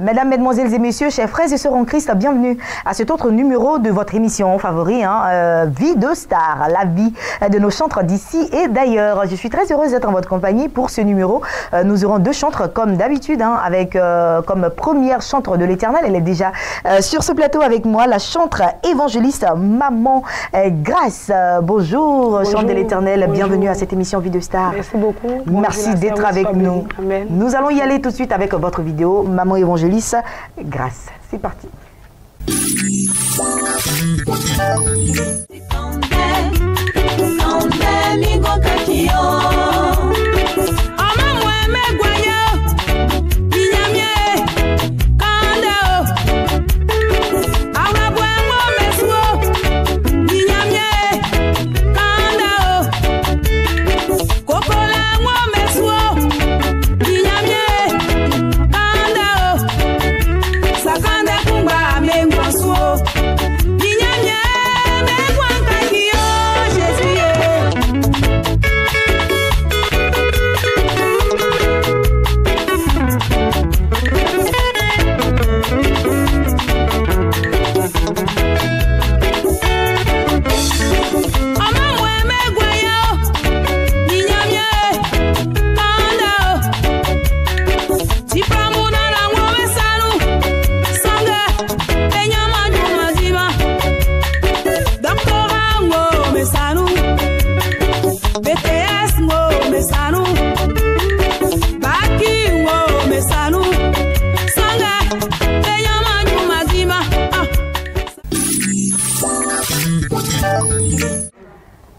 Mesdames, Mesdemoiselles et Messieurs, chers frères et sœurs en Christ, bienvenue à cet autre numéro de votre émission favori, Vie de Star, la vie de nos chantres d'ici et d'ailleurs. Je suis très heureuse d'être en votre compagnie pour ce numéro. Nous aurons deux chantres comme d'habitude, avec comme première chantre de l'Éternel. Elle est déjà sur ce plateau avec moi, la chantre évangéliste Maman Grâce. Bonjour, chante de l'Éternel, bienvenue à cette émission Vie de Star. Merci beaucoup. Merci d'être avec nous. Amen. Nous allons y aller tout de suite avec votre vidéo, Maman évangéliste Grâce. C'est parti.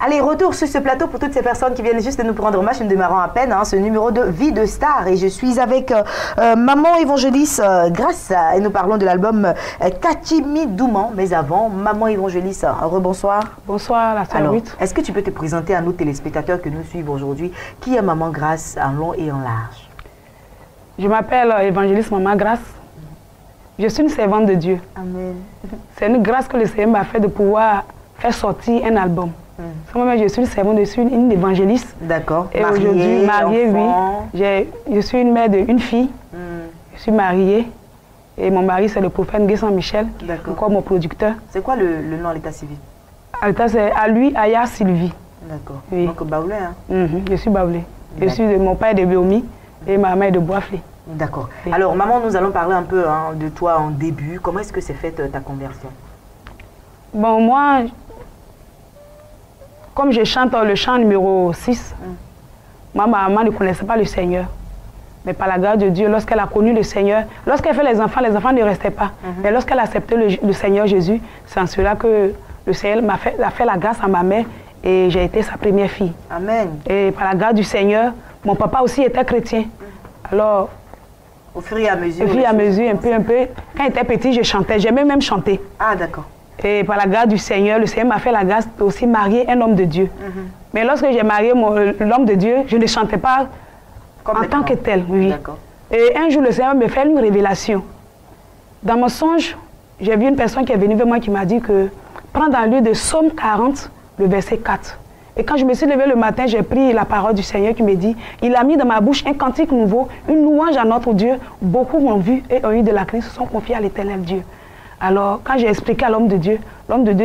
Allez, retour sur ce plateau pour toutes ces personnes qui viennent juste de nous prendre en marche, nous démarrons à peine ce numéro de Vie de Star. Et je suis avec Maman évangéliste Grâce et nous parlons de l'album Kachimi Douman. Mais avant, Maman évangéliste, rebonsoir. Bonsoir, la sœur Ruth. Est-ce que tu peux te présenter à nos téléspectateurs que nous suivent aujourd'hui? Qui est Maman Grâce en long et en large? Je m'appelle évangéliste Maman Grâce. Je suis une servante de Dieu. Amen. C'est une grâce que le Seigneur m'a fait de pouvoir faire sortir un album. Moi-même, je suis une servante, je suis une évangéliste. D'accord. Et aujourd'hui, mariée, oui. Je suis une mère d'une fille. Je suis mariée. Et mon mari, c'est le prophète Guy Saint-Michel. D'accord. Encore mon producteur. C'est quoi le nom à l'état civil? À l'état, c'est à lui, Aya Sylvie. D'accord. Oui. Donc, Baoulé, hein? Je suis Baoulé. Mon père est de Béomi et ma mère est de Boisflé. D'accord. Alors, maman, nous allons parler un peu de toi en début. Comment est-ce que s'est faite ta conversion? Bon, moi, comme je chante le chant numéro 6, ma maman ne connaissait pas le Seigneur. Mais par la grâce de Dieu, lorsqu'elle a connu le Seigneur, lorsqu'elle fait les enfants ne restaient pas. Mais lorsqu'elle a accepté le Seigneur Jésus, c'est en cela que le Seigneur a fait la grâce à ma mère et j'ai été sa première fille. Amen. Et par la grâce du Seigneur, mon papa aussi était chrétien. Alors, au fur et à mesure, un peu. Quand j'étais petit, je chantais, j'aimais même chanter. Ah, d'accord. Et par la grâce du Seigneur, le Seigneur m'a fait la grâce aussi marier un homme de Dieu. Mais lorsque j'ai marié l'homme de Dieu, je ne chantais pas en tant que tel. Oui. Et un jour, le Seigneur me fait une révélation. Dans mon songe, j'ai vu une personne qui est venue vers moi qui m'a dit que prends dans le lieu de Psaume 40, le verset 4. Et quand je me suis levée le matin, j'ai pris la parole du Seigneur qui me dit, il a mis dans ma bouche un cantique nouveau, une louange à notre Dieu. Beaucoup m'ont vu et ont eu de la crainte, se sont confiés à l'Éternel Dieu. Alors, quand j'ai expliqué à l'homme de Dieu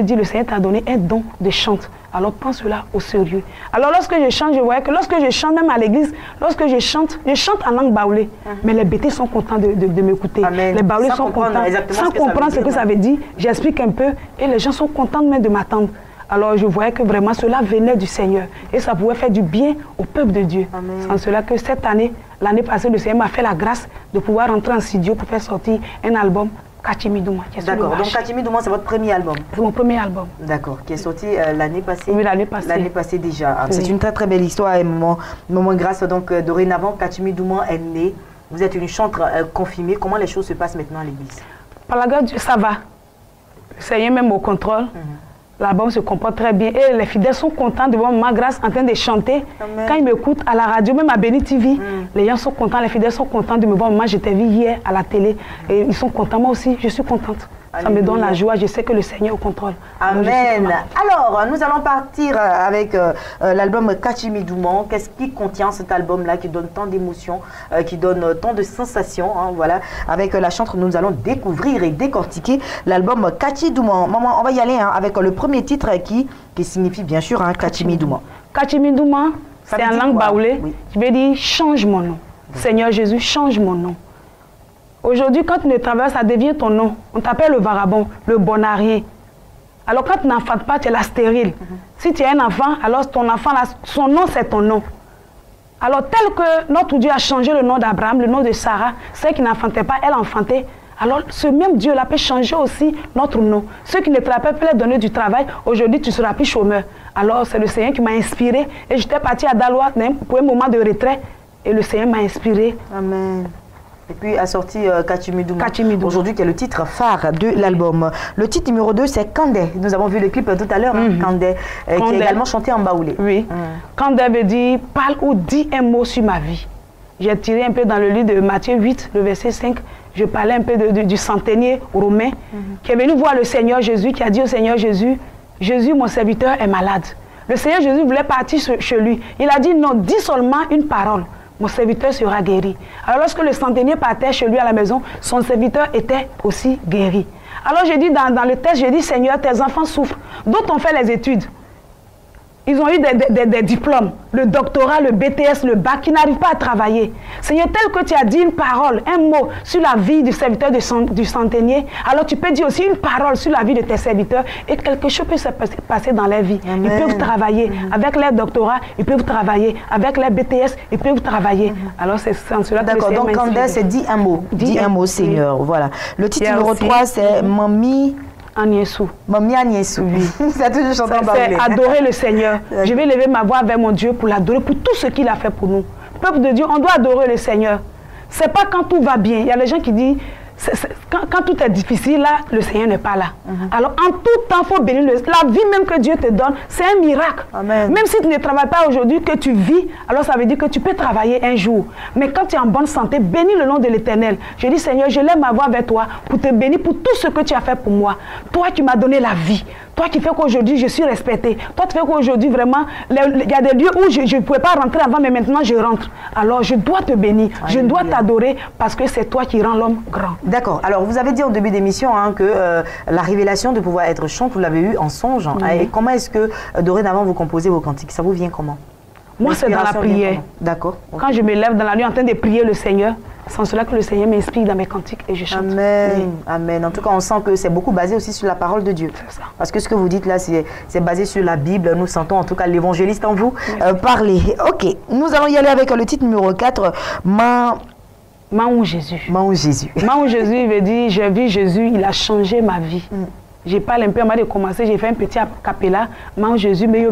dit, le Seigneur t'a donné un don de chante. Alors, prends cela au sérieux. Alors, lorsque je chante, je voyais que lorsque je chante, même à l'église, lorsque je chante en langue baoulée. Mais les bêtés sont contents de m'écouter. Les baoulés sont contents. Sans comprendre ce que ça veut dire, j'explique un peu et les gens sont contents même de m'attendre. Alors, je voyais que vraiment cela venait du Seigneur. Et ça pouvait faire du bien au peuple de Dieu. C'est en cela que cette année, l'année passée, le Seigneur m'a fait la grâce de pouvoir rentrer en studio pour faire sortir un album. Kachimi Douman. D'accord, donc Kachimi Douman, c'est votre premier album? C'est mon premier album. D'accord, qui est sorti l'année passée? Oui, l'année passée. L'année passée déjà. Oui. C'est une très très belle histoire et Maman Grâce. Donc dorénavant, Kachimi Douman est né. Vous êtes une chantre confirmée. Comment les choses se passent maintenant à l'église? Par la grâce de Dieu, ça va. Le Seigneur même au contrôle. L'album se comporte très bien et les fidèles sont contents de voir Maman Grâce en train de chanter. Amen. Quand ils m'écoutent à la radio, même à Béni TV, les gens sont contents, les fidèles sont contents de me voir. Moi, j'étais vue hier à la télé et ils sont contents. Moi aussi, je suis contente. Ça me donne la joie, je sais que le Seigneur est au contrôle. Amen. Alors, nous allons partir avec l'album Kachimidouman. Qu'est-ce qui contient cet album-là qui donne tant d'émotions, qui donne tant de sensations, hein, voilà. Avec la chantre, nous allons découvrir et décortiquer l'album Kachimidouman. Maman, on va y aller hein, avec le premier titre qui signifie bien sûr hein, Kachimidouman. Kachimidouman, c'est en langue baoulé. Oui. Je vais dire, change mon nom. Oui. Seigneur Jésus, change mon nom. Aujourd'hui, quand tu ne travailles, ça devient ton nom. On t'appelle le vagabond, le bonarié. Alors quand tu n'enfantes pas, tu es la stérile. Si tu es un enfant, alors ton enfant, son nom, c'est ton nom. Alors tel que notre Dieu a changé le nom d'Abraham, le nom de Sarah, celle qui n'enfantait pas, elle enfantait. Alors ce même Dieu-là peut changer aussi notre nom. Ceux qui ne travaillent pas peuvent leur donner du travail. Aujourd'hui, tu ne seras plus chômeur. Alors c'est le Seigneur qui m'a inspiré. Et j'étais partie à Daloa pour un moment de retrait. Et le Seigneur m'a inspiré. Amen. Et puis a sorti Kachimidouman. Aujourd'hui qui est le titre phare de l'album. Le titre numéro 2 c'est Kandé. Nous avons vu le clip tout à l'heure, Kandé, qui est également chanté en baoulé. Oui. Kandé veut dire parle ou dis un mot sur ma vie. J'ai tiré un peu dans le livre de Matthieu 8, le verset 5. Je parlais un peu du centenier romain qui est venu voir le Seigneur Jésus, qui a dit au Seigneur Jésus, Jésus mon serviteur est malade. Le Seigneur Jésus voulait partir chez lui. Il a dit non, dis seulement une parole. Mon serviteur sera guéri. Alors lorsque le centenier partait chez lui à la maison, son serviteur était aussi guéri. Alors j'ai dit dans le texte, j'ai dit Seigneur, tes enfants souffrent. D'autres ont fait les études. Ils ont eu des diplômes, le doctorat, le BTS, le bac, qui n'arrivent pas à travailler. Seigneur, tel que tu as dit une parole, un mot sur la vie du serviteur du centenier, alors tu peux dire aussi une parole sur la vie de tes serviteurs et quelque chose peut se passer dans leur vie. Amen. Ils peuvent travailler avec leur doctorat, ils peuvent travailler avec leur BTS, ils peuvent travailler. Alors c'est cela que d'accord, donc Kandé, c'est dit un mot. Dis un mot, Seigneur. Voilà. Le titre numéro 3, c'est Mami Agnessou. Mami Agnessou. Oui. Ça a toujours chanté en baoulé. C'est adorer le Seigneur. Je vais lever ma voix vers mon Dieu pour l'adorer, pour tout ce qu'il a fait pour nous. Peuple de Dieu, on doit adorer le Seigneur. C'est pas quand tout va bien. Il y a des gens qui disent, quand tout est difficile, là, le Seigneur n'est pas là. Alors, en tout temps, il faut bénir la vie même que Dieu te donne. C'est un miracle. Amen. Même si tu ne travailles pas aujourd'hui, que tu vis, alors ça veut dire que tu peux travailler un jour. Mais quand tu es en bonne santé, bénis le nom de l'Éternel. Je dis, Seigneur, je lève ma voix vers toi pour te bénir pour tout ce que tu as fait pour moi. Toi qui m'as donné la vie. Toi qui fais qu'aujourd'hui je suis respectée. Toi qui fais qu'aujourd'hui vraiment, il y a des lieux où je ne pouvais pas rentrer avant, mais maintenant je rentre. Alors je dois te bénir, je dois t'adorer parce que c'est toi qui rends l'homme grand. D'accord. Alors vous avez dit en début d'émission hein, que la révélation de pouvoir être chante, vous l'avez eu en songe. Hein, et comment est-ce que dorénavant vous composez vos cantiques? Ça vous vient comment? Moi c'est dans la prière. D'accord. Quand je me lève dans la nuit en train de prier le Seigneur, c'est en cela que le Seigneur m'inspire dans mes cantiques et je chante. Amen. Oui. Amen. En tout cas, on sent que c'est beaucoup basé aussi sur la parole de Dieu. C'est ça. Parce que ce que vous dites là, c'est basé sur la Bible. Nous sentons en tout cas l'évangéliste en vous parler. Ok, nous allons y aller avec le titre numéro 4, Maou Jésus. Maou Jésus. Maou Jésus veut dire, j'ai vu Jésus, il a changé ma vie. J'ai parlé un peu avant de commencer, j'ai fait un petit capella. Maman Jésus, mais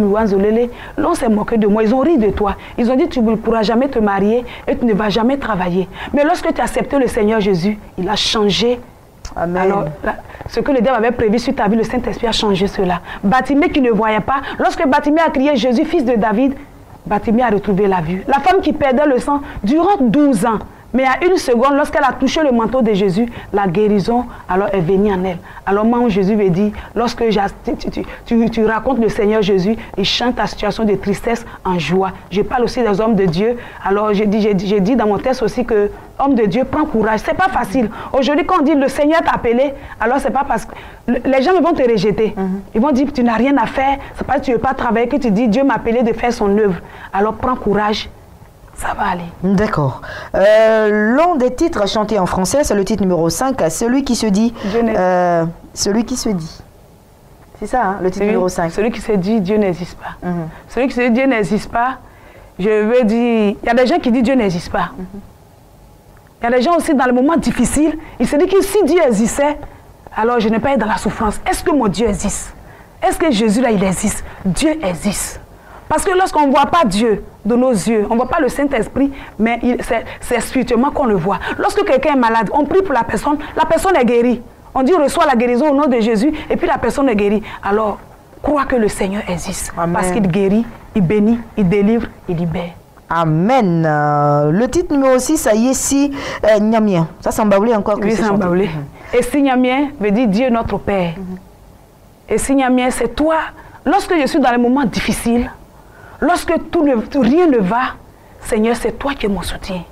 l'on s'est moqué de moi, ils ont ri de toi. Ils ont dit, tu ne pourras jamais te marier et tu ne vas jamais travailler. Mais lorsque tu as accepté le Seigneur Jésus, il a changé. Amen. Alors, ce que le diable avait prévu sur ta vie, le Saint-Esprit a changé cela. Batimée qui ne voyait pas, lorsque Batimée a crié Jésus, fils de David, Batimée a retrouvé la vue. La femme qui perdait le sang durant 12 ans. Mais à une seconde, lorsqu'elle a touché le manteau de Jésus, la guérison alors est venue en elle. Alors moi, Jésus veut dire, lorsque tu racontes le Seigneur Jésus, il chante ta situation de tristesse en joie. Je parle aussi des hommes de Dieu. Alors j'ai dit dans mon texte aussi que homme de Dieu, prends courage. C'est pas facile. Aujourd'hui, quand on dit le Seigneur t'a appelé, alors c'est pas parce que les gens vont te rejeter. Ils vont dire tu n'as rien à faire. C'est pas que tu ne veux pas travailler que tu dis Dieu m'a appelé de faire son œuvre. Alors prends courage. Ça va aller. D'accord. L'un des titres chantés en français, c'est le titre numéro 5, celui qui se dit. Celui qui se dit. C'est ça, hein, le titre numéro 5. Celui qui se dit Dieu n'existe pas. Celui qui se dit Dieu n'existe pas, je veux dire, il y a des gens qui disent Dieu n'existe pas. Il y a des gens aussi dans le moment difficile, ils se disent que si Dieu existait, alors je ne vais pas être dans la souffrance. Est-ce que mon Dieu existe? Est-ce que Jésus là, il existe? Dieu existe. Parce que lorsqu'on ne voit pas Dieu de nos yeux, on ne voit pas le Saint-Esprit, mais c'est spirituellement qu'on le voit. Lorsque quelqu'un est malade, on prie pour la personne est guérie. On dit reçois la guérison au nom de Jésus et puis la personne est guérie. Alors, crois que le Seigneur existe. Amen. Parce qu'il guérit, il bénit, il délivre, il libère. Amen. Le titre numéro 6, Yessi Nyamien. Ça, c'est en baoulé encore que oui, c'est en baoulé. Et si Nyamien veut dire Dieu notre Père. Et si Nyamien, c'est toi. Lorsque je suis dans les moments difficiles, lorsque rien ne va, Seigneur, c'est toi qui es mon soutien.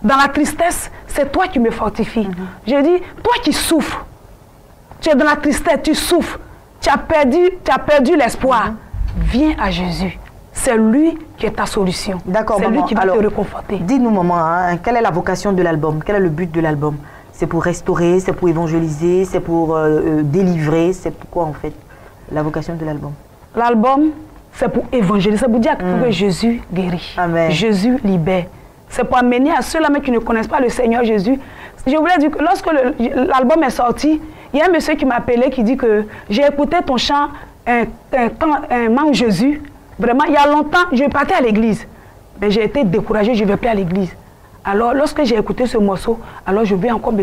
Dans la tristesse, c'est toi qui me fortifie. Je dis, toi qui souffres, tu es dans la tristesse, tu souffres, tu as perdu l'espoir. Viens à Jésus. C'est lui qui est ta solution. D'accord, c'est lui qui va te réconforter. Dis-nous, maman, hein, quelle est la vocation de l'album? Quel est le but de l'album? C'est pour restaurer, c'est pour évangéliser, c'est pour délivrer, c'est pourquoi en fait la vocation de l'album? L'album, c'est pour évangéliser, c'est pour dire que Jésus guérit. Amen. Jésus libère. C'est pour amener à ceux-là qui ne connaissent pas le Seigneur Jésus. Je voulais dire que lorsque l'album est sorti, il y a un monsieur qui m'a appelé qui dit que j'ai écouté ton chant un moment Jésus. Vraiment, il y a longtemps, je partais à l'église. Mais j'ai été découragée, je ne vais plus à l'église. Alors, lorsque j'ai écouté ce morceau, alors je vais encore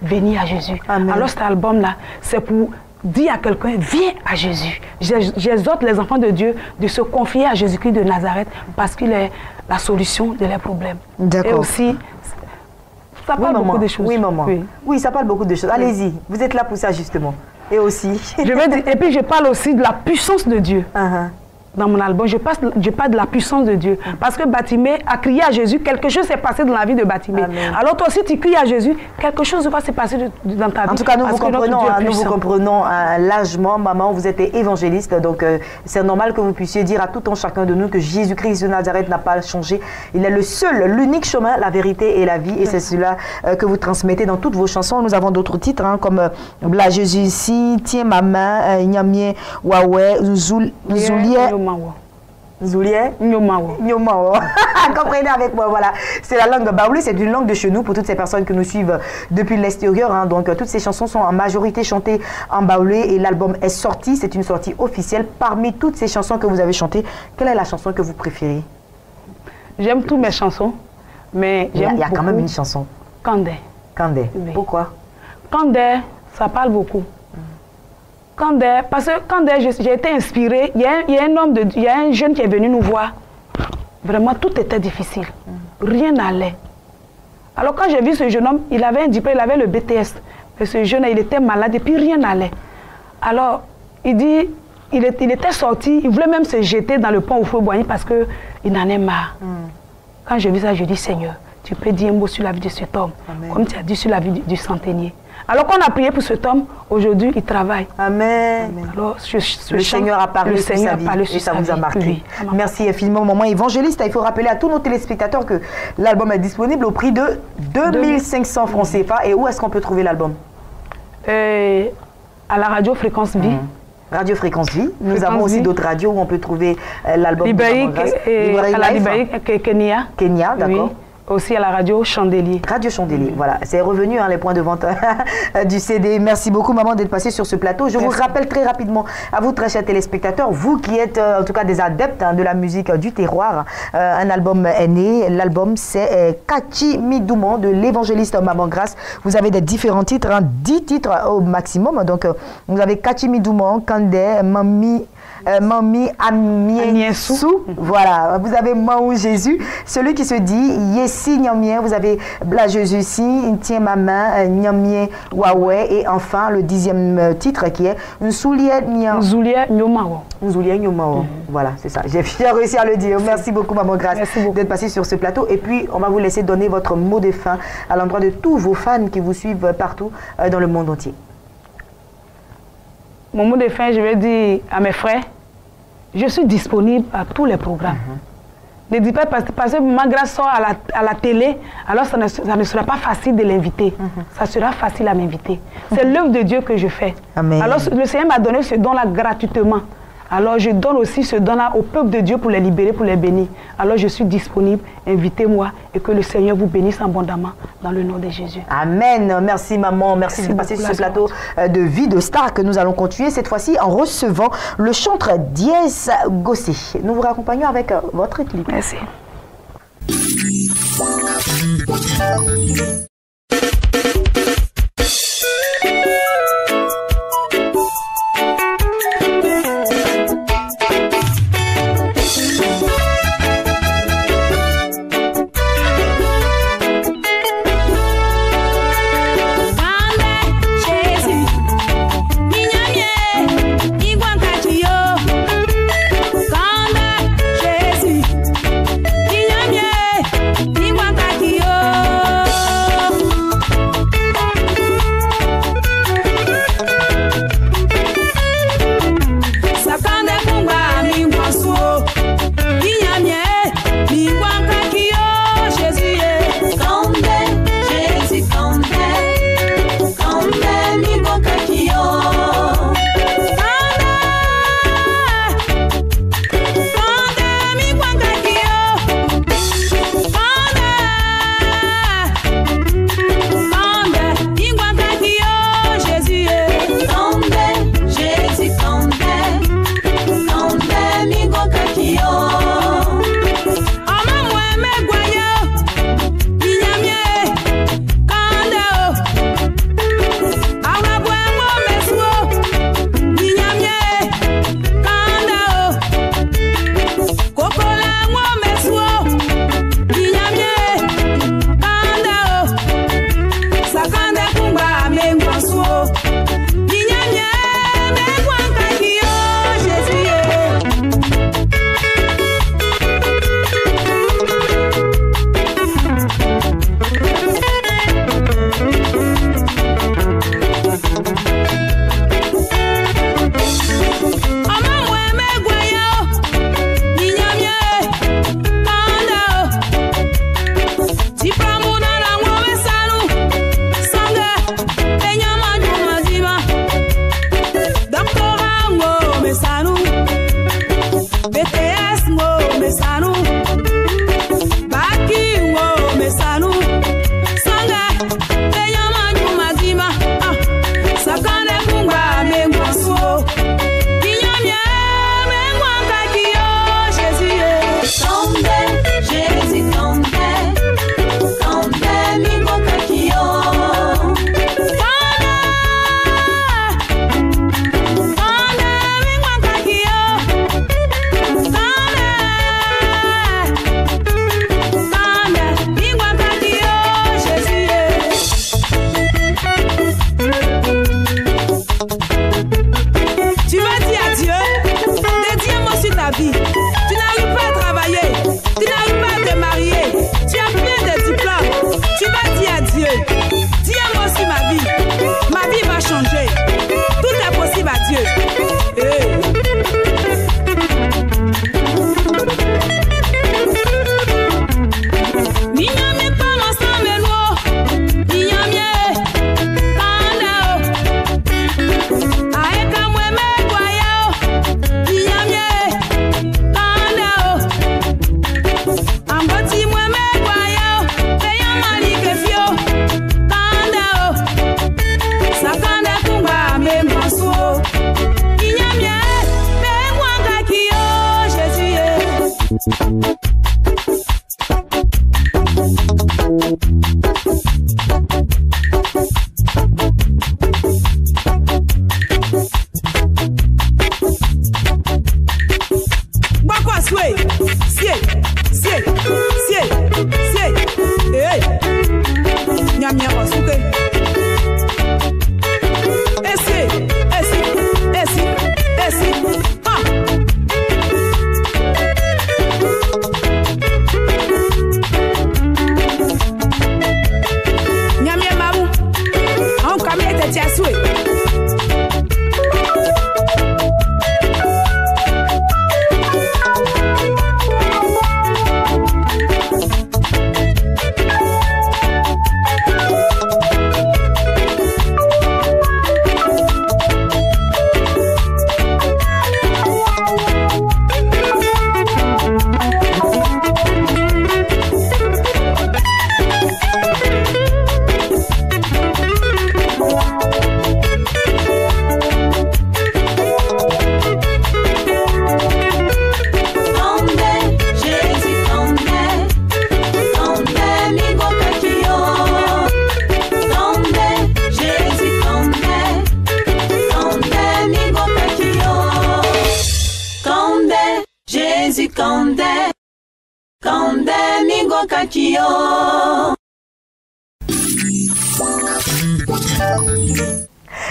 venir à Jésus. Amen. Alors, cet album-là, c'est pour dire à quelqu'un, viens à Jésus. J'exhorte les enfants de Dieu de se confier à Jésus-Christ de Nazareth parce qu'il est la solution de leurs problèmes. D'accord. Et aussi, ça parle beaucoup de choses. Oui, maman. Oui, ça parle beaucoup de choses. Allez-y, vous êtes là pour ça, justement. Et aussi... et puis, je parle aussi de la puissance de Dieu. Dans mon album, je parle de la puissance de Dieu. Parce que Batimée a crié à Jésus, quelque chose s'est passé dans la vie de Batimée. Alors toi aussi, tu cries à Jésus, quelque chose va se passer dans ta vie. En tout cas, nous vous comprenons largement, maman, vous êtes évangéliste, donc c'est normal que vous puissiez dire à tout un chacun de nous que Jésus-Christ de Nazareth n'a pas changé. Il est le seul, l'unique chemin, la vérité et la vie, et c'est cela que vous transmettez dans toutes vos chansons. Nous avons d'autres titres, hein, comme La Jésus ici, Tiens ma main, Nyamien, Waoué, Zoulier. Zoulier Nyomao. Comprenez avec moi, voilà. C'est la langue baoulé, c'est une langue de chez nous pour toutes ces personnes qui nous suivent depuis l'extérieur. Hein. Donc, toutes ces chansons sont en majorité chantées en baoulé et l'album est sorti. C'est une sortie officielle. Parmi toutes ces chansons que vous avez chantées, quelle est la chanson que vous préférez? J'aime toutes mes chansons, mais j'aime il y a quand même une chanson. Kandé. Kandé. Oui. Pourquoi? Kandé, ça parle beaucoup. Kandé, parce que Kandé, j'ai été inspirée. Il y a un jeune qui est venu nous voir. Vraiment, tout était difficile. Rien n'allait. Alors, quand j'ai vu ce jeune homme, il avait un diplôme, il avait le BTS. Mais ce jeune, il était malade et puis rien n'allait. Alors, il dit, il était sorti, il voulait même se jeter dans le pont au feu boigny parce qu'il en est marre. Quand j'ai vu ça, je dis, Seigneur, tu peux dire un mot sur la vie de cet homme, comme tu as dit sur la vie du centenier. Alors qu'on a prié pour cet homme, aujourd'hui, il travaille. Amen. Alors, le Seigneur a parlé sur sa vie et ça vous a marqué. Oui. Merci infiniment, maman évangéliste. Il faut rappeler à tous nos téléspectateurs que l'album est disponible au prix de 2500 francs CFA. Et où est-ce qu'on peut trouver l'album? À la radio Fréquence Vie. Radio Fréquence Vie. Nous avons aussi d'autres radios où on peut trouver l'album. À la Libérie, Kenya. Kenya, d'accord. Oui. Aussi à la radio Chandelier. Radio Chandelier, voilà. C'est revenu, hein, les points de vente du CD. Merci beaucoup, maman, d'être passée sur ce plateau. Je vous rappelle très rapidement, à vous, très chers téléspectateurs, vous qui êtes en tout cas des adeptes de la musique du terroir, un album est né. L'album, c'est Kachi Midouman de l'évangéliste Maman Grâce. Vous avez des différents titres, 10 titres au maximum. Donc, vous avez Kachi Midouman, Kandé, Mami Amiensou. Voilà, vous avez Maou Jésus, celui qui se dit Yessi Nyamien, vous avez La Jésus si, Tiens ma main, Nyamien Waoué, et enfin le 10e titre qui est Nsoulier Nyomao. Nsoulier Nyomao. Voilà, c'est ça. J'ai réussi à le dire. Merci beaucoup, Maman Grâce, d'être passée sur ce plateau. Et puis, on va vous laisser donner votre mot de fin à l'endroit de tous vos fans qui vous suivent partout dans le monde entier. Mon mot de fin, je vais dire à mes frères, je suis disponible à tous les programmes. Ne dis pas parce que ma grâce sort à la télé, alors ça ne sera pas facile de l'inviter. Ça sera facile à m'inviter. C'est l'œuvre de Dieu que je fais. Amen. Alors le Seigneur m'a donné ce don-là gratuitement. Alors je donne aussi ce don-là au peuple de Dieu pour les libérer, pour les bénir. Alors je suis disponible, invitez-moi et que le Seigneur vous bénisse abondamment dans le nom de Jésus. Amen. Merci maman, merci de passer sur ce plateau de Vie de Star que nous allons continuer cette fois-ci en recevant le chanteur Diès Gossé. Nous vous raccompagnons avec votre clip. Merci.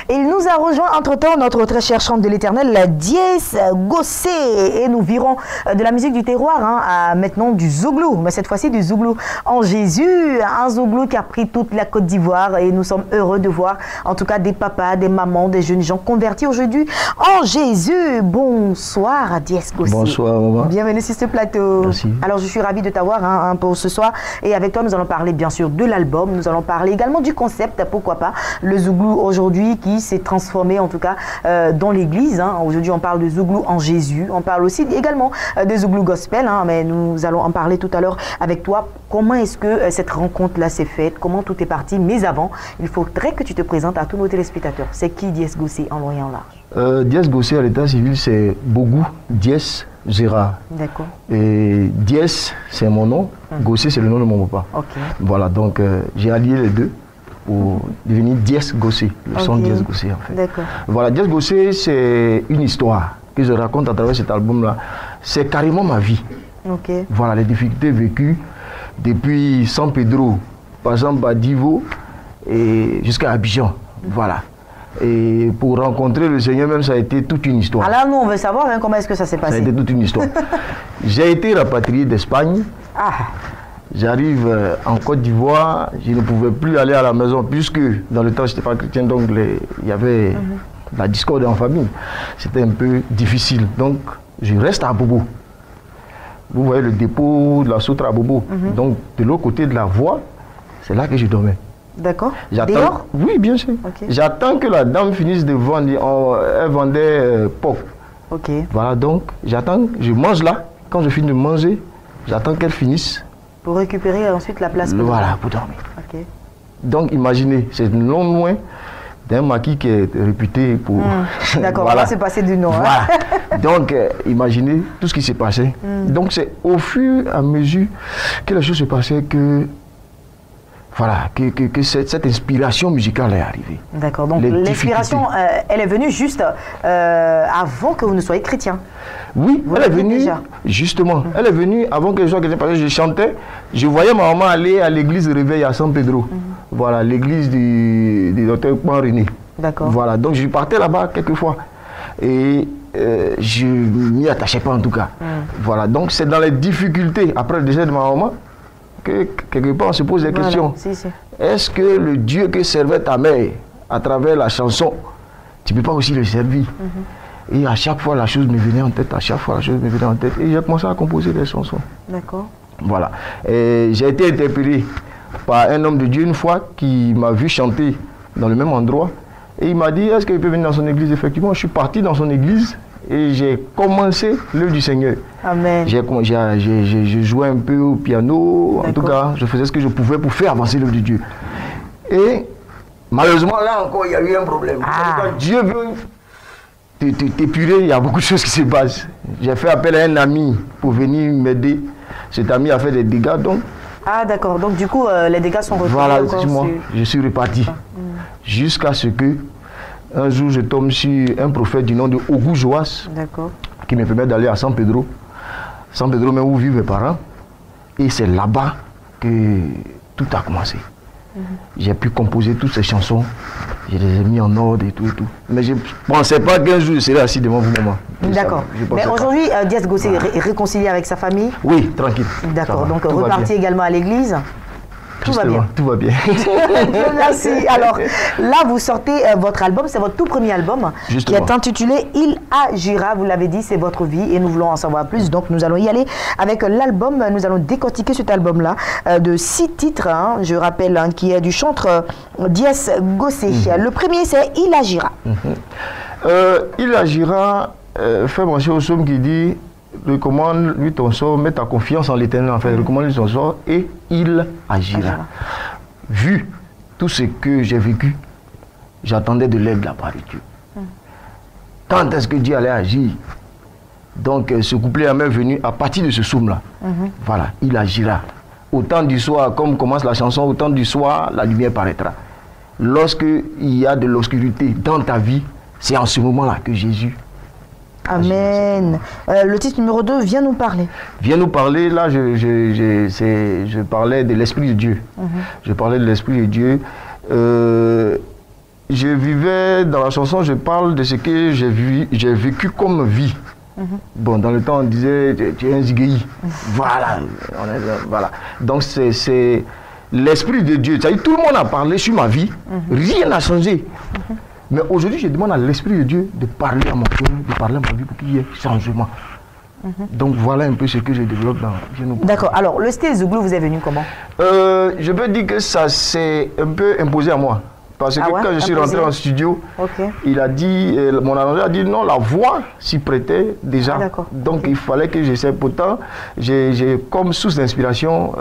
Il nous a rejoint entre-temps notre très chère chante de l'Éternel, la Diès Gossé. Et nous virons de la musique du terroir à maintenant du zouglou, mais cette fois-ci du zouglou en Jésus. Un zouglou qui a pris toute la Côte d'Ivoire et nous sommes heureux de voir en tout cas des papas, des mamans, des jeunes gens convertis aujourd'hui en Jésus. Bonsoir Diès Gossé. Bonsoir maman. Bienvenue sur ce plateau. Merci. Alors je suis ravie de t'avoir pour ce soir et avec toi nous allons parler bien sûr de l'album, nous allons parler également du concept, pourquoi pas, le zouglou aujourd'hui qui s'est transformé en tout cas dans l'église. Aujourd'hui on parle de zouglou en Jésus, on parle aussi également de zouglou gospel, mais nous allons en parler tout à l'heure avec toi. Comment est-ce que cette rencontre-là s'est faite, comment tout est parti, mais avant, il faudrait que tu te présentes à tous nos téléspectateurs. C'est qui Diès Gossé en long et en large? Diès Gossé à l'état civil c'est Bogou Diès Gérard. D'accord. Et Diès c'est mon nom, Gossé c'est le nom de mon papa. Ok. Voilà, donc j'ai allié les deux pour devenir Diès Gossé, le son Diès Gossé en fait. D'accord. Voilà, Diès Gossé c'est une histoire que je raconte à travers cet album-là. C'est carrément ma vie. Ok. Voilà, les difficultés vécues depuis San Pedro, par exemple Badivo et jusqu'à Abidjan. Voilà. Et pour rencontrer le Seigneur même, ça a été toute une histoire. Alors nous on veut savoir comment est-ce que ça s'est passé. Ça a été toute une histoire. J'ai été rapatrié d'Espagne. Ah. J'arrive en Côte d'Ivoire, je ne pouvais plus aller à la maison puisque dans le temps je n'étais pas chrétien, donc il y avait la discorde en famille. C'était un peu difficile. Donc je reste à Bobo. Vous voyez le dépôt de la Soutra à Bobo. Donc de l'autre côté de la voie, c'est là que je dormais. D'accord. Dehors? Oui, bien sûr. Okay. J'attends que la dame finisse de vendre. Elle vendait porc. Ok. Voilà, donc j'attends, je mange là. Quand je finis de manger, j'attends qu'elle finisse. Pour récupérer ensuite la place pour voilà, pour dormir. Ok. Donc imaginez, c'est non loin d'un maquis qui est réputé pour... D'accord, voilà. On va se passer du nom. Voilà. Donc imaginez tout ce qui s'est passé. Donc c'est au fur et à mesure que les choses se passaient que... Voilà, que cette inspiration musicale est arrivée. D'accord, donc l'inspiration, elle est venue juste avant que vous ne soyez chrétien. Oui, elle est venue, déjà. Justement, elle est venue avant que je sois chrétien, parce que je chantais, je voyais ma maman aller à l'église de réveil à San Pedro. Voilà, l'église du docteur Kwan René. D'accord. Voilà, donc je partais là-bas quelquefois. Et je ne m'y attachais pas en tout cas. Voilà, donc c'est dans les difficultés, après le décès de ma maman, que quelque part on se pose des questions. Est-ce que le Dieu que servait ta mère à travers la chanson, tu ne peux pas aussi le servir? Et à chaque fois la chose me venait en tête, et j'ai commencé à composer des chansons. D'accord. Voilà. Et j'ai été interpellé par un homme de Dieu une fois qui m'a vu chanter dans le même endroit. Et il m'a dit, est-ce qu'il peut venir dans son église? Effectivement, je suis parti dans son église. Et j'ai commencé l'œuvre du Seigneur. Amen. J'ai joué un peu au piano. En tout cas, je faisais ce que je pouvais pour faire avancer l'œuvre de Dieu. Et malheureusement, là encore, il y a eu un problème. Quand Dieu veut t'épurer, il y a beaucoup de choses qui se passent. J'ai fait appel à un ami pour venir m'aider. Cet ami a fait des dégâts. Donc, d'accord. Donc du coup, les dégâts sont refaits. Voilà, je suis reparti. Jusqu'à ce que un jour, je tombe sur un prophète du nom de Ogou Joas, qui me permet d'aller à San Pedro. San Pedro, même où vivent mes parents. Et c'est là-bas que tout a commencé. J'ai pu composer toutes ces chansons. Je les ai mis en ordre et tout. Mais je ne pensais pas qu'un jour je serais assis devant vous, maman. D'accord. Mais aujourd'hui, Diès Gossé est réconcilié avec sa famille? Oui, tranquille. D'accord. Donc reparti également à l'église? Tout va bien. Tout va bien. Merci. Alors là, vous sortez votre album, c'est votre tout premier album. Justement. Qui est intitulé Il agira. Vous l'avez dit, c'est votre vie et nous voulons en savoir plus. Donc nous allons y aller avec l'album. Nous allons décortiquer cet album-là de 6 titres, je rappelle, qui est du chanteur Diès Gossé. Le premier, c'est Il agira. Il agira fait mention au psaume qui dit recommande-lui ton sort, mets ta confiance en l'Éternel, en fait, recommande-lui ton sort et il agira. Vu tout ce que j'ai vécu, j'attendais de l'aide de la part de Dieu. Quand est-ce que Dieu allait agir? Donc ce couplet m'est venu à partir de ce psaume-là. Voilà, il agira. Au temps du soir, comme commence la chanson, au temps du soir, la lumière paraîtra. Lorsque il y a de l'obscurité dans ta vie, c'est en ce moment-là que Jésus Amen. Le titre numéro 2, viens nous parler. Viens nous parler, là, je parlais de l'Esprit de Dieu. Je parlais de l'Esprit de Dieu. Je vivais, dans la chanson, je parle de ce que j'ai vécu comme vie. Bon, dans le temps, on disait, tu es un zigéi. Voilà. Voilà. Donc, c'est l'Esprit de Dieu. C'est-à-dire, tout le monde a parlé sur ma vie. Rien n'a changé. Mais aujourd'hui, je demande à l'Esprit de Dieu de parler à mon cœur, de parler à ma vie pour qu'il y ait changement. Donc, voilà un peu ce que je développe dans... D'accord. Alors, le style Zouglou vous est venu comment? Je peux dire que ça s'est un peu imposé à moi. Parce que quand je suis rentré en studio, il a dit, mon arrangeur a dit non, la voix s'y prêtait déjà. Donc il fallait que j'essaie. Pourtant, j'ai comme source d'inspiration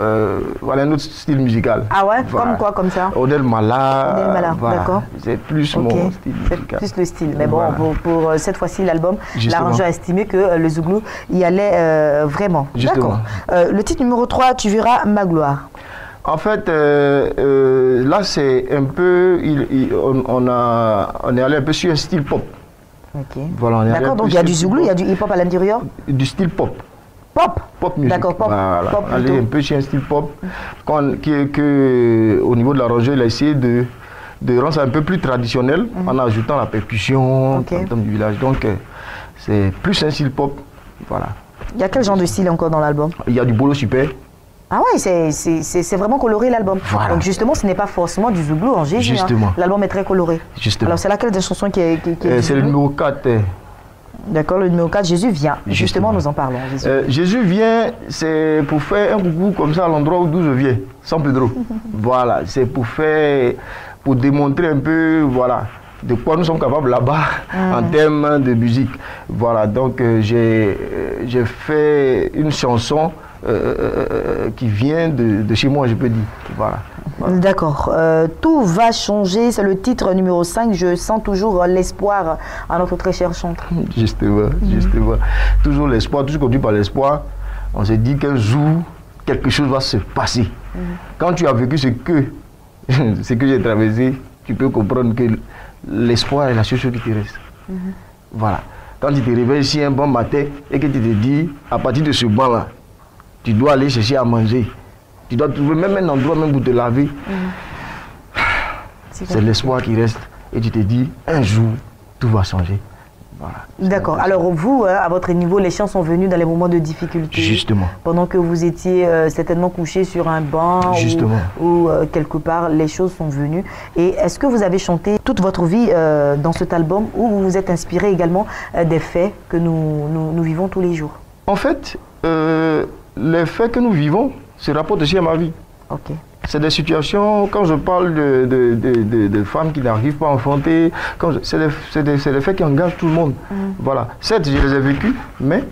voilà, un autre style musical. Ah ouais, voilà. Comme quoi, comme ça? Odel Mala. Voilà. D'accord. C'est plus mon style musical. Plus le style. Mais bon, voilà. pour cette fois-ci, l'album, l'arrangeur a estimé que le Zouglou y allait vraiment. D'accord. Le titre numéro 3, tu verras ma gloire. En fait, là, c'est un peu... on est allé un peu sur un style pop. Ok. Voilà, d'accord, donc il y a du Zouglou, il y a du hip-hop à l'intérieur? Du style pop. Pop? Pop musique. D'accord, pop. Voilà. Pop aller un peu sur un style pop. Au niveau de l'arrangeur, il a essayé de rendre ça un peu plus traditionnel en ajoutant la percussion du village. Donc, c'est plus un style pop. Voilà. Il y a quel genre de style encore dans l'album? Il y a du bolo super. Ah oui, c'est vraiment coloré l'album. Voilà. Donc justement, ce n'est pas forcément du Zouglou en Jésus. Justement. L'album est très coloré. Justement. Alors c'est laquelle des chansons qui est c'est le numéro 4. D'accord, le numéro 4, Jésus vient. Justement, nous en parlons. Jésus vient, c'est pour faire un coucou comme ça à l'endroit d'où je viens, San Pedro. Voilà, c'est pour démontrer un peu, voilà, de quoi nous sommes capables là-bas en termes de musique. Voilà, donc j'ai fait une chanson qui vient de chez moi, je peux dire. Voilà. D'accord. Tout va changer, c'est le titre numéro 5. Je sens toujours l'espoir à notre très cher chanteur. Justement. Toujours l'espoir, toujours conduit par l'espoir. On se dit qu'un jour, quelque chose va se passer. Quand tu as vécu ce que j'ai traversé, tu peux comprendre que l'espoir est la seule chose qui te reste. Voilà. Quand tu te réveilles ici un bon matin et que tu te dis, à partir de ce banc-là, tu dois aller chercher à manger. Tu dois trouver même un endroit même pour te laver. C'est l'espoir qui reste. Et tu te dis, un jour, tout va changer. Voilà. D'accord. Alors vous, à votre niveau, les chants sont venus dans les moments de difficulté. Justement. Pendant que vous étiez certainement couché sur un banc ou quelque part, les choses sont venues. Et est-ce que vous avez chanté toute votre vie dans cet album ou vous vous êtes inspiré également des faits que nous vivons tous les jours? En fait, les faits que nous vivons se rapportent aussi à ma vie. C'est des situations, quand je parle de femmes qui n'arrivent pas à enfanter, c'est des faits qui engagent tout le monde. Voilà. Certes, je les ai vécus, mais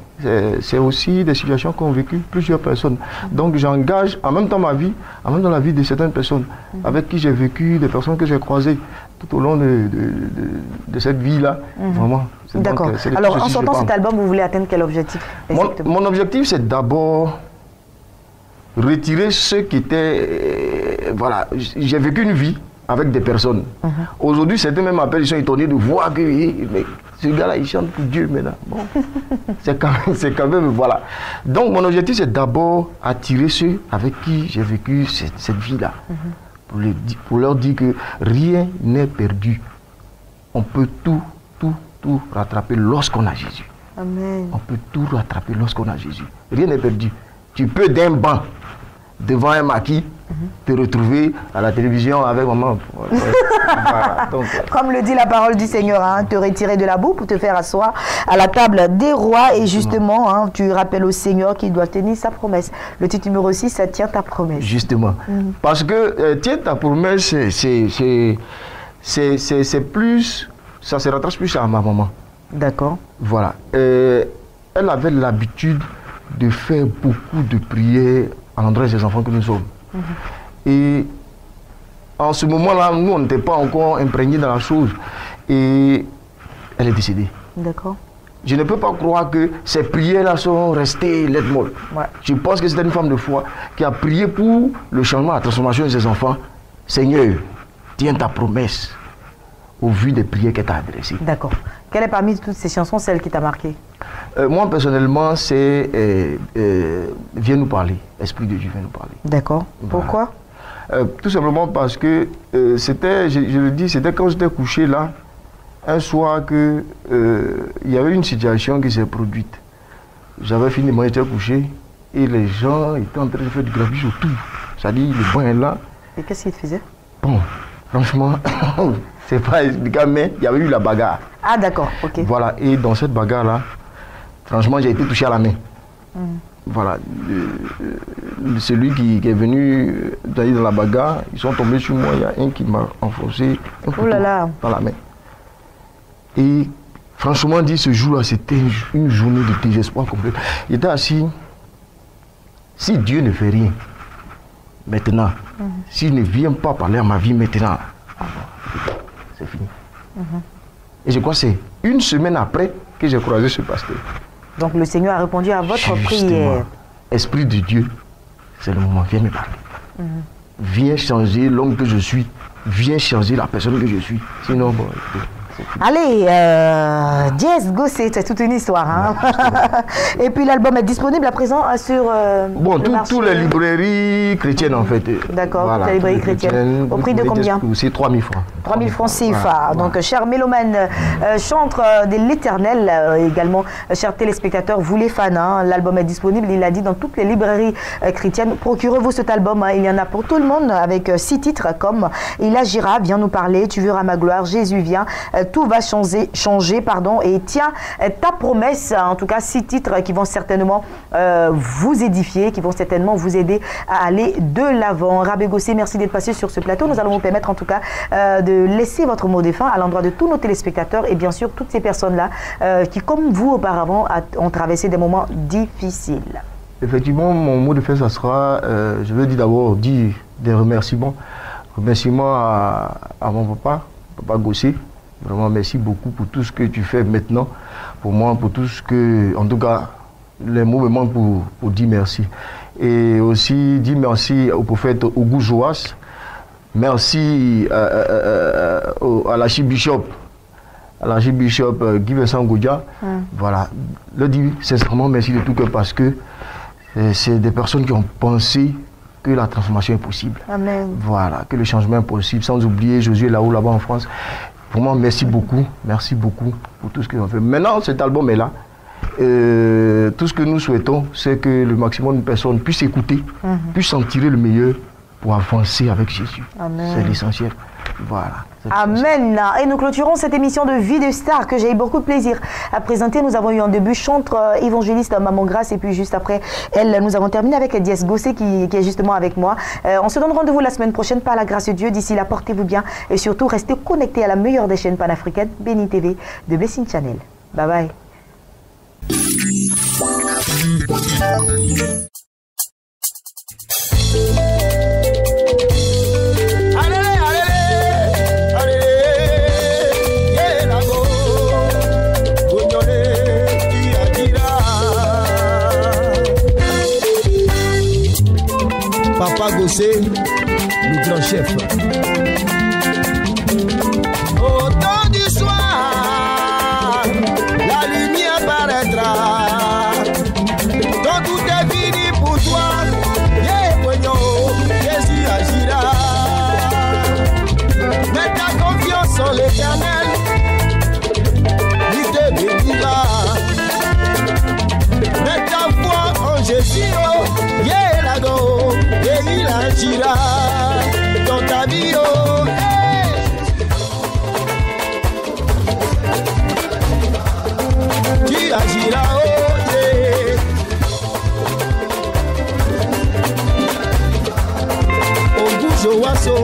c'est aussi des situations qu'ont vécu plusieurs personnes. Donc j'engage en même temps ma vie, en même temps la vie de certaines personnes avec qui j'ai vécu, des personnes que j'ai croisées tout au long de cette vie-là. Vraiment. D'accord. Alors en sortant cet album, vous voulez atteindre quel objectif? Mon objectif, c'est d'abord retirer ce qui était... voilà, j'ai vécu une vie avec des personnes. Aujourd'hui, certains même m'appellent, ils sont étonnés de voir que mais ce gars-là, il chante pour Dieu maintenant. Bon. c'est quand même, voilà. Donc, mon objectif, c'est d'abord attirer ceux avec qui j'ai vécu cette vie-là. Pour leur dire que rien n'est perdu. On peut tout rattraper lorsqu'on a Jésus. Amen. On peut tout rattraper lorsqu'on a Jésus. Rien n'est perdu. Tu peux d'un banc devant un maquis te retrouver à la télévision avec maman. Voilà. Donc, comme le dit la parole du Seigneur, te retirer de la boue pour te faire asseoir à la table des rois. Et justement, tu rappelles au Seigneur qu'il doit tenir sa promesse. Le titre numéro 6, ça tient ta promesse. Justement. Parce que tiens ta promesse, c'est plus... Ça se rattache plus à ma maman. D'accord. Voilà. Elle avait l'habitude de faire beaucoup de prières à l'endroit des enfants que nous sommes. Et en ce moment-là, nous, on n'était pas encore imprégnés dans la chose. Et elle est décédée. D'accord. Je ne peux pas croire que ces prières-là sont restées lettres molles. Je pense que c'était une femme de foi qui a prié pour le changement, la transformation de ses enfants. Seigneur, tiens ta promesse. au vu des prières qu'elle t'a adressées. D'accord. Quelle est parmi toutes ces chansons celle qui t'a marqué? Moi, personnellement, c'est Viens nous parler. Esprit de Dieu, viens nous parler. D'accord. Voilà. Pourquoi? Tout simplement parce que c'était, je le dis, c'était quand j'étais couché là, un soir que il y avait une situation qui s'est produite. J'avais fini, moi j'étais couché et les gens étaient en train de faire du grabuge autour. C'est-à-dire, le banc est là. Et qu'est-ce qu'ils faisaient? Bon, franchement, c'est pas expliqué, mais il y avait eu la bagarre. Ah d'accord, ok. Voilà, et dans cette bagarre-là, franchement, j'ai été touché à la main. Voilà, celui qui est venu dans la bagarre, ils sont tombés sur moi, il y a un qui m'a enfoncé un couteau dans la main. Et franchement dit, ce jour-là, c'était une journée de désespoir complet. Il était assis, si Dieu ne fait rien, maintenant, s'il ne vient pas parler à ma vie maintenant, c'est fini. Et je crois que c'est une semaine après que j'ai croisé ce pasteur. Donc le Seigneur a répondu à votre prière. Esprit de Dieu, c'est le moment, viens me parler. Viens changer l'homme que je suis. Viens changer la personne que je suis. Sinon, bon, allez, Jess Gossé, c'est toute une histoire. Hein? Et puis l'album est disponible à présent sur bon, toutes les librairies chrétiennes en fait. D'accord, voilà, toutes les librairies chrétiennes. Au prix de combien? C'est 3 000 francs. 3 000 francs CFA. Voilà. Donc, cher mélomane, chantre de l'éternel, également, chers téléspectateurs, vous les fans, hein, l'album est disponible, il a dit, dans toutes les librairies chrétiennes. Procurez-vous cet album, hein, il y en a pour tout le monde, avec 6 titres comme Il agira, viens nous parler, tu verras ma gloire, Jésus vient, tout va changer, pardon, et tiens, ta promesse, en tout cas 6 titres qui vont certainement vous édifier, qui vont certainement vous aider à aller de l'avant. Rabé Gossé, merci d'être passé sur ce plateau. Nous allons vous permettre en tout cas de laisser votre mot de fin à l'endroit de tous nos téléspectateurs et bien sûr toutes ces personnes-là qui, comme vous auparavant, ont traversé des moments difficiles. Effectivement, mon mot de fin, ça sera, je veux d'abord dire des remerciements. Remerciements à mon papa Gossé. Vraiment, merci beaucoup pour tout ce que tu fais maintenant, pour moi, pour tout ce que, en tout cas, les mots me manquent pour dire merci. Et aussi dire merci au prophète Ougou Joas, merci à l'archibishop, Guy Vincent Goudia. Voilà, le dire sincèrement merci de tout cœur parce que c'est des personnes qui ont pensé que la transformation est possible. Amen. Voilà, que le changement est possible, sans oublier Josué là-bas en France. Vraiment, merci beaucoup pour tout ce qu'ils ont fait. Maintenant, cet album est là. Tout ce que nous souhaitons, c'est que le maximum de personnes puissent écouter, puissent en tirer le meilleur pour avancer avec Jésus. C'est l'essentiel. Voilà. Amen. Et nous clôturons cette émission de Vie de Star que j'ai eu beaucoup de plaisir à présenter. Nous avons eu en début chantre évangéliste Maman Grâce et puis juste après elle, nous avons terminé avec Jess Gossé qui est justement avec moi. On se donne rendez-vous la semaine prochaine par la grâce de Dieu. D'ici là, portez-vous bien et surtout restez connectés à la meilleure des chaînes panafricaines, Béni TV de Blessing Channel. Bye bye. Papa Gossé, le grand chef. Au temps du soir, la lumière paraîtra. Quand tout est fini pour toi, Jésus agira. Mets ta confiance en l'Éternel, il te bénira. Mets ta foi en Jésus, et il agira dans ta vie. Tu agiras, au bouge au oiseau.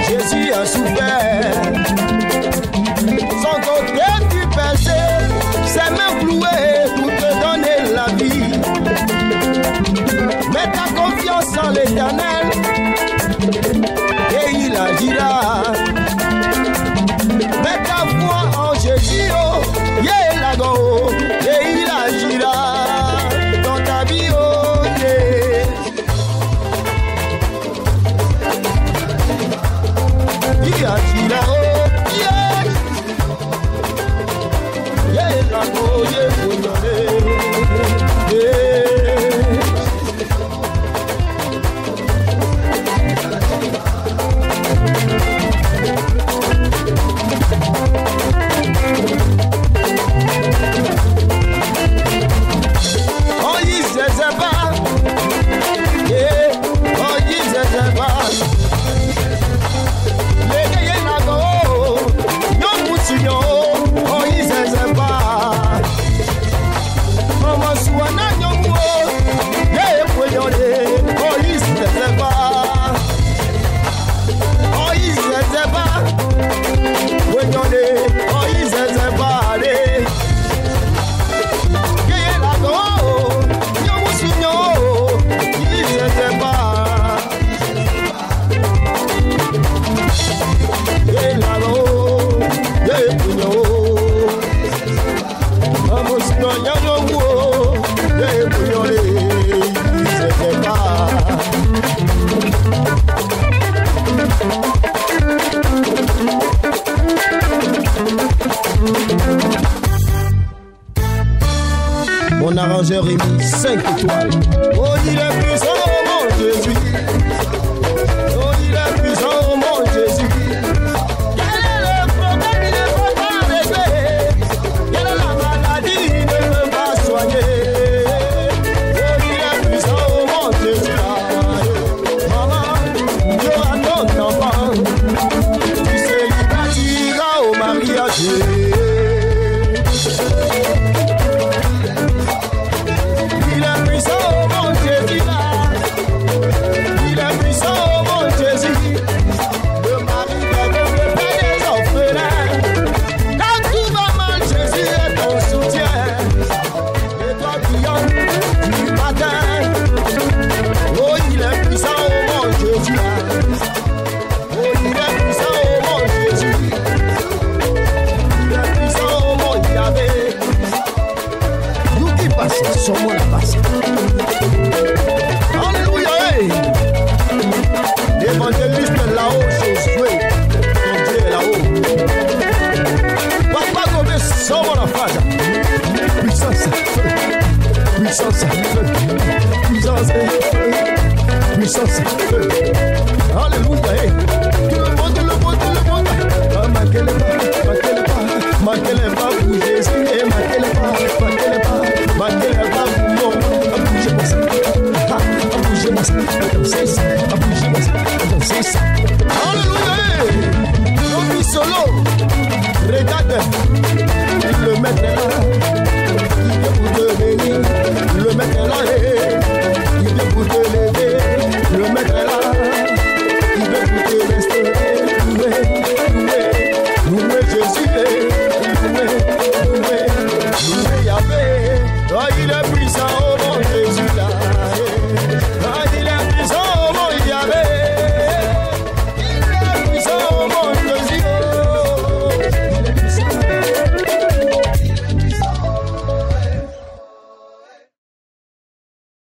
Jésus a souffert, sans côté tu pensais, ses mains clouées pour te donner la vie. Mets ta confiance en l'Éternel et il agira. Mets ta foi en Jésus, et il agira. l'arrangeur Rémi, 5 étoiles. Oh, il est puissant, mon Jésus. Oh, il est puissant, mon Jésus. Quel est le problème, il ne peut pas régler. Quelle est la maladie, il ne peut pas soigner. Oh, il est puissant, mon Jésus. Maman, Dieu a ton enfant. Tu célibataires au mariage. Somos la paz. Alléluia. L'évangéliste là-haut, Josué, ton Dieu est là-haut. Papa Gomé, somos la paz. Puissance, puissance, puissance, puissance. Alléluia. Tout le monde, tout le monde, tout le monde. Marquez les pas, marquez les pas, marquez les pas pour Jésus. Marquez les pas, marquez les pas. Marquez les pas pour moi. Bougez-moi ça. Bougez-moi ça.